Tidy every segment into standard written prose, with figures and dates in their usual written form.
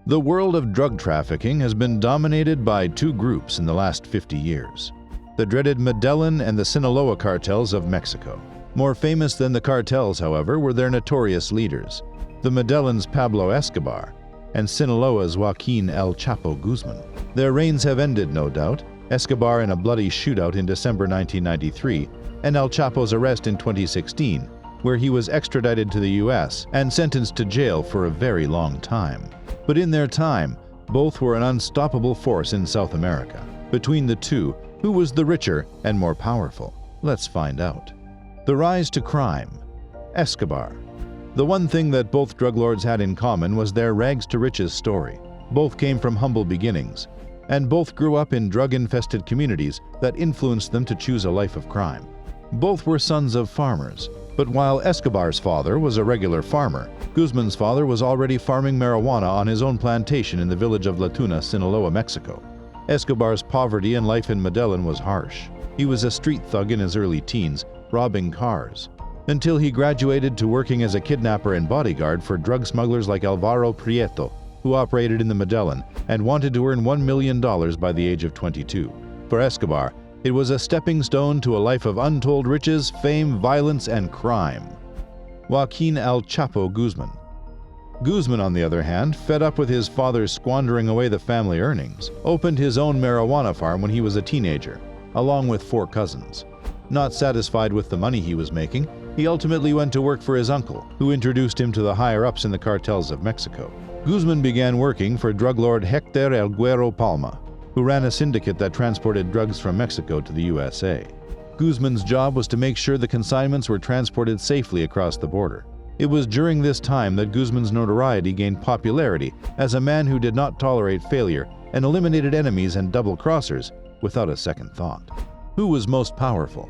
The world of drug trafficking has been dominated by two groups in the last 50 years: the dreaded Medellin and the Sinaloa cartels of Mexico. More famous than the cartels, however, were their notorious leaders, the Medellin's Pablo Escobar and Sinaloa's Joaquin El Chapo Guzman. Their reigns have ended, no doubt, Escobar in a bloody shootout in December 1993, and El Chapo's arrest in 2016, where he was extradited to the US and sentenced to jail for a very long time. But in their time, both were an unstoppable force in South America. Between the two, who was the richer and more powerful? Let's find out. The rise to crime. Escobar. The one thing that both drug lords had in common was their rags-to-riches story. Both came from humble beginnings, and both grew up in drug-infested communities that influenced them to choose a life of crime. Both were sons of farmers, but while Escobar's father was a regular farmer, Guzman's father was already farming marijuana on his own plantation in the village of La Tuna, Sinaloa, Mexico. Escobar's poverty and life in Medellin was harsh. He was a street thug in his early teens, robbing cars, until he graduated to working as a kidnapper and bodyguard for drug smugglers like Alvaro Prieto, who operated in the Medellin and wanted to earn $1 million by the age of 22. For Escobar, it was a stepping stone to a life of untold riches, fame, violence, and crime. Joaquin El Chapo Guzman. Guzman, on the other hand, fed up with his father squandering away the family earnings, opened his own marijuana farm when he was a teenager, along with 4 cousins. Not satisfied with the money he was making, he ultimately went to work for his uncle, who introduced him to the higher-ups in the cartels of Mexico. Guzman began working for drug lord Hector El Güero Palma, who ran a syndicate that transported drugs from Mexico to the USA. Guzman's job was to make sure the consignments were transported safely across the border. It was during this time that Guzman's notoriety gained popularity as a man who did not tolerate failure and eliminated enemies and double-crossers without a second thought. Who was most powerful?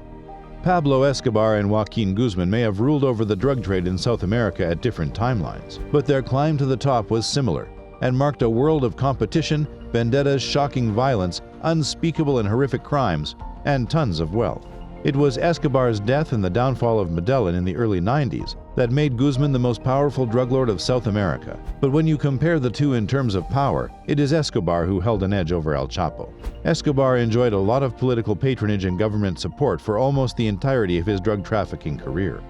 Pablo Escobar and Joaquin Guzman may have ruled over the drug trade in South America at different timelines, but their climb to the top was similar and marked a world of competition, vendettas, shocking violence, unspeakable and horrific crimes, and tons of wealth. It was Escobar's death and the downfall of Medellin in the early 90s that made Guzman the most powerful drug lord of South America. But when you compare the two in terms of power, it is Escobar who held an edge over El Chapo. Escobar enjoyed a lot of political patronage and government support for almost the entirety of his drug trafficking career.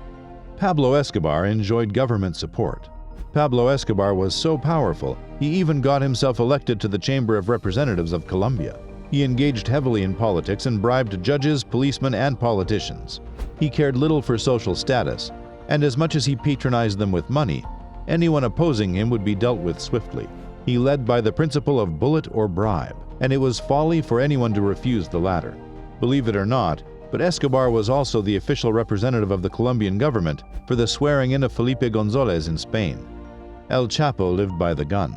Pablo Escobar enjoyed government support. Pablo Escobar was so powerful, he even got himself elected to the Chamber of Representatives of Colombia. He engaged heavily in politics and bribed judges, policemen, and politicians. He cared little for social status, and as much as he patronized them with money, anyone opposing him would be dealt with swiftly. He led by the principle of bullet or bribe, and it was folly for anyone to refuse the latter. Believe it or not, but Escobar was also the official representative of the Colombian government for the swearing-in of Felipe González in Spain. El Chapo lived by the gun.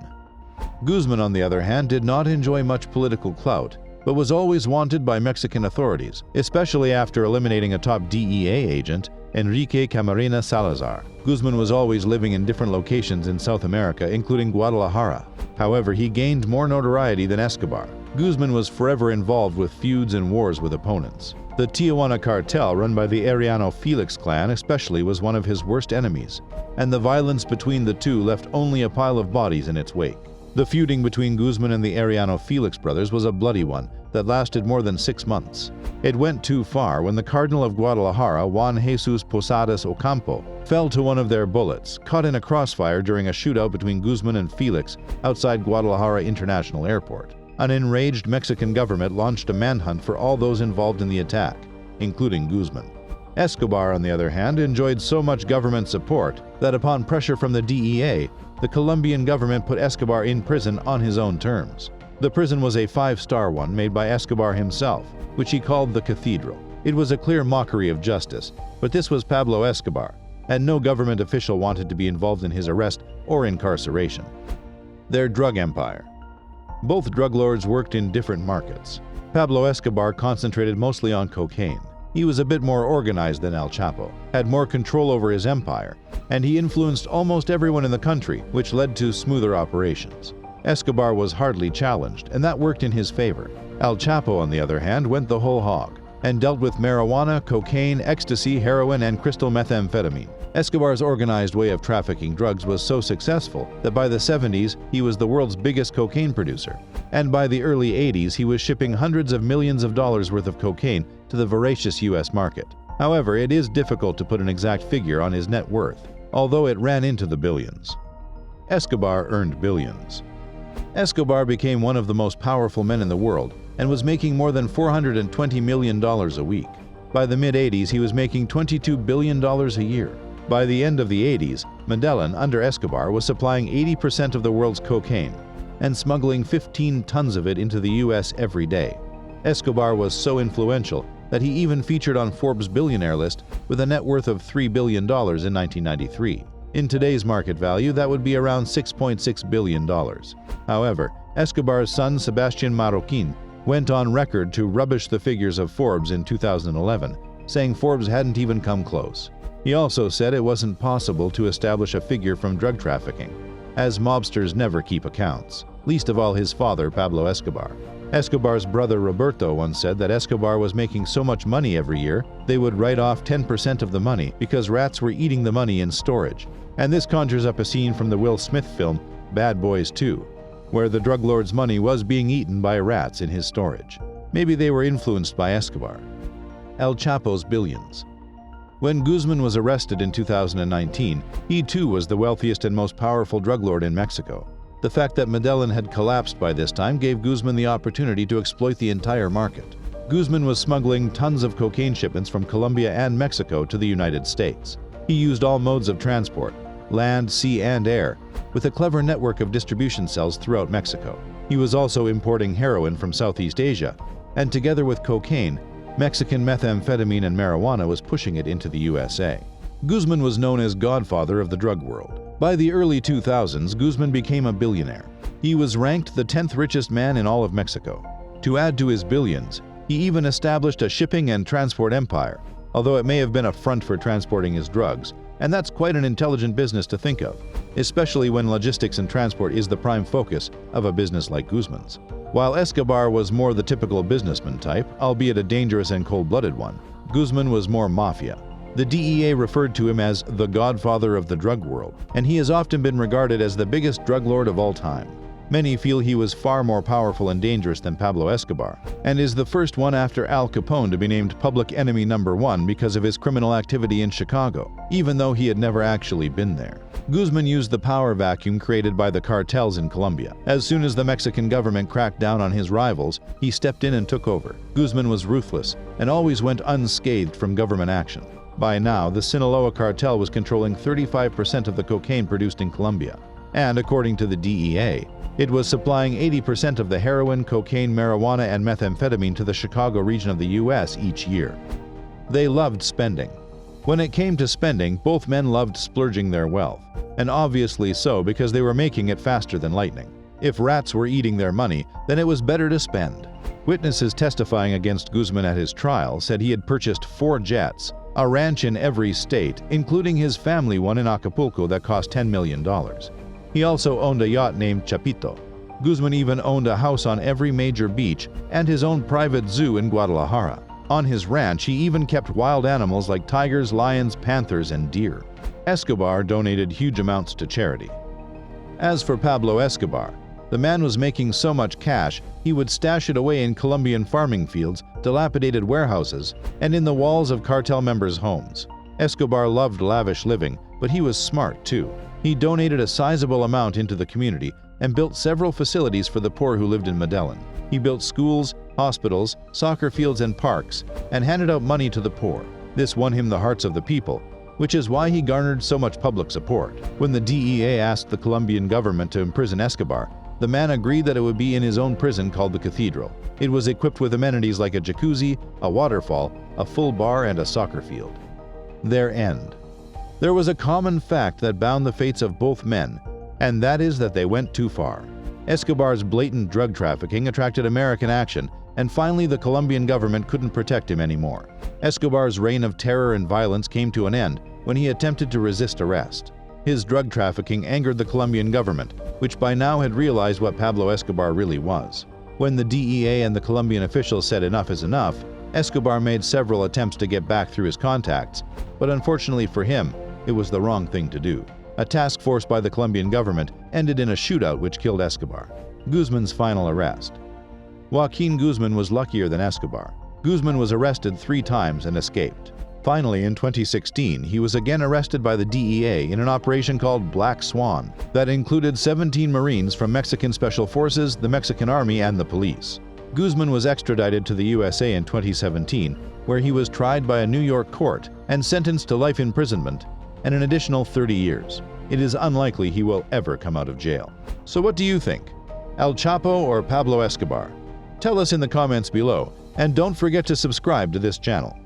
Guzman, on the other hand, did not enjoy much political clout, but was always wanted by Mexican authorities, especially after eliminating a top DEA agent, Enrique Camarena Salazar. Guzman was always living in different locations in South America, including Guadalajara. However, he gained more notoriety than Escobar. Guzman was forever involved with feuds and wars with opponents. The Tijuana cartel, run by the Arellano Felix clan especially, was one of his worst enemies, and the violence between the two left only a pile of bodies in its wake. The feuding between Guzman and the Arellano Felix brothers was a bloody one that lasted more than 6 months. It went too far when the Cardinal of Guadalajara, Juan Jesus Posadas Ocampo, fell to one of their bullets, caught in a crossfire during a shootout between Guzman and Felix outside Guadalajara International Airport. An enraged Mexican government launched a manhunt for all those involved in the attack, including Guzman. Escobar, on the other hand, enjoyed so much government support that upon pressure from the DEA, the Colombian government put Escobar in prison on his own terms. The prison was a 5-star one made by Escobar himself, which he called the Cathedral. It was a clear mockery of justice, but this was Pablo Escobar, and no government official wanted to be involved in his arrest or incarceration. Their drug empire. Both drug lords worked in different markets. Pablo Escobar concentrated mostly on cocaine. He was a bit more organized than El Chapo, had more control over his empire, and he influenced almost everyone in the country, which led to smoother operations. Escobar was hardly challenged, and that worked in his favor. El Chapo, on the other hand, went the whole hog and dealt with marijuana, cocaine, ecstasy, heroin, and crystal methamphetamine. Escobar's organized way of trafficking drugs was so successful that by the 70s he was the world's biggest cocaine producer, and by the early 80s he was shipping hundreds of millions of dollars worth of cocaine to the voracious US market. However, it is difficult to put an exact figure on his net worth, although it ran into the billions. Escobar earned billions. Escobar became one of the most powerful men in the world and was making more than $420 million a week. By the mid-80s he was making $22 billion a year. By the end of the 80s, Medellin, under Escobar, was supplying 80% of the world's cocaine and smuggling 15 tons of it into the US every day. Escobar was so influential that he even featured on Forbes' billionaire list with a net worth of $3 billion in 1993. In today's market value, that would be around $6.6 billion. However, Escobar's son, Sebastian Marroquin, went on record to rubbish the figures of Forbes in 2011, saying Forbes hadn't even come close. He also said it wasn't possible to establish a figure from drug trafficking, as mobsters never keep accounts, least of all his father, Pablo Escobar. Escobar's brother Roberto once said that Escobar was making so much money every year, they would write off 10% of the money because rats were eating the money in storage. And this conjures up a scene from the Will Smith film Bad Boys 2, where the drug lord's money was being eaten by rats in his storage. Maybe they were influenced by Escobar. El Chapo's billions. When Guzman was arrested in 2019, he too was the wealthiest and most powerful drug lord in Mexico. The fact that Medellin had collapsed by this time gave Guzman the opportunity to exploit the entire market. Guzman was smuggling tons of cocaine shipments from Colombia and Mexico to the United States. He used all modes of transport, land, sea, and air, with a clever network of distribution cells throughout Mexico. He was also importing heroin from Southeast Asia, and together with cocaine, Mexican methamphetamine and marijuana was pushing it into the USA. Guzman was known as godfather of the drug world. By the early 2000s, Guzman became a billionaire. He was ranked the 10th richest man in all of Mexico. To add to his billions, he even established a shipping and transport empire, although it may have been a front for transporting his drugs, and that's quite an intelligent business to think of, especially when logistics and transport is the prime focus of a business like Guzman's. While Escobar was more the typical businessman type, albeit a dangerous and cold-blooded one, Guzman was more mafia. The DEA referred to him as the godfather of the drug world, and he has often been regarded as the biggest drug lord of all time. Many feel he was far more powerful and dangerous than Pablo Escobar, and is the first one after Al Capone to be named public enemy #1 because of his criminal activity in Chicago, even though he had never actually been there. Guzman used the power vacuum created by the cartels in Colombia. As soon as the Mexican government cracked down on his rivals, he stepped in and took over. Guzman was ruthless and always went unscathed from government action. By now, the Sinaloa cartel was controlling 35% of the cocaine produced in Colombia, and according to the DEA, it was supplying 80% of the heroin, cocaine, marijuana, and methamphetamine to the Chicago region of the US each year. They loved spending. When it came to spending, both men loved splurging their wealth, and obviously so because they were making it faster than lightning. If rats were eating their money, then it was better to spend. Witnesses testifying against Guzman at his trial said he had purchased 4 jets, a ranch in every state, including his family one in Acapulco that cost $10 million. He also owned a yacht named Chapito. Guzman even owned a house on every major beach and his own private zoo in Guadalajara. On his ranch, he even kept wild animals like tigers, lions, panthers, and deer. Escobar donated huge amounts to charity. As for Pablo Escobar, the man was making so much cash, he would stash it away in Colombian farming fields, dilapidated warehouses, and in the walls of cartel members' homes. Escobar loved lavish living, but he was smart too. He donated a sizable amount into the community and built several facilities for the poor who lived in Medellin. He built schools, hospitals, soccer fields, and parks, and handed out money to the poor. This won him the hearts of the people, which is why he garnered so much public support. When the DEA asked the Colombian government to imprison Escobar, the man agreed that it would be in his own prison called the Cathedral. It was equipped with amenities like a jacuzzi, a waterfall, a full bar, and a soccer field. Their end. There was a common fact that bound the fates of both men, and that is that they went too far. Escobar's blatant drug trafficking attracted American action, and finally the Colombian government couldn't protect him anymore. Escobar's reign of terror and violence came to an end when he attempted to resist arrest. His drug trafficking angered the Colombian government, which by now had realized what Pablo Escobar really was. When the DEA and the Colombian officials said enough is enough, Escobar made several attempts to get back through his contacts, but unfortunately for him, It was the wrong thing to do. A task force by the Colombian government ended in a shootout which killed Escobar. Guzman's final arrest. Joaquin Guzman was luckier than Escobar. Guzman was arrested 3 times and escaped. Finally, in 2016, he was again arrested by the DEA in an operation called Black Swan that included 17 Marines from Mexican Special Forces, the Mexican Army, and the police. Guzman was extradited to the USA in 2017, where he was tried by a New York court and sentenced to life imprisonment and an additional 30 years. It is unlikely he will ever come out of jail. So what do you think? El Chapo or Pablo Escobar? Tell us in the comments below, and don't forget to subscribe to this channel.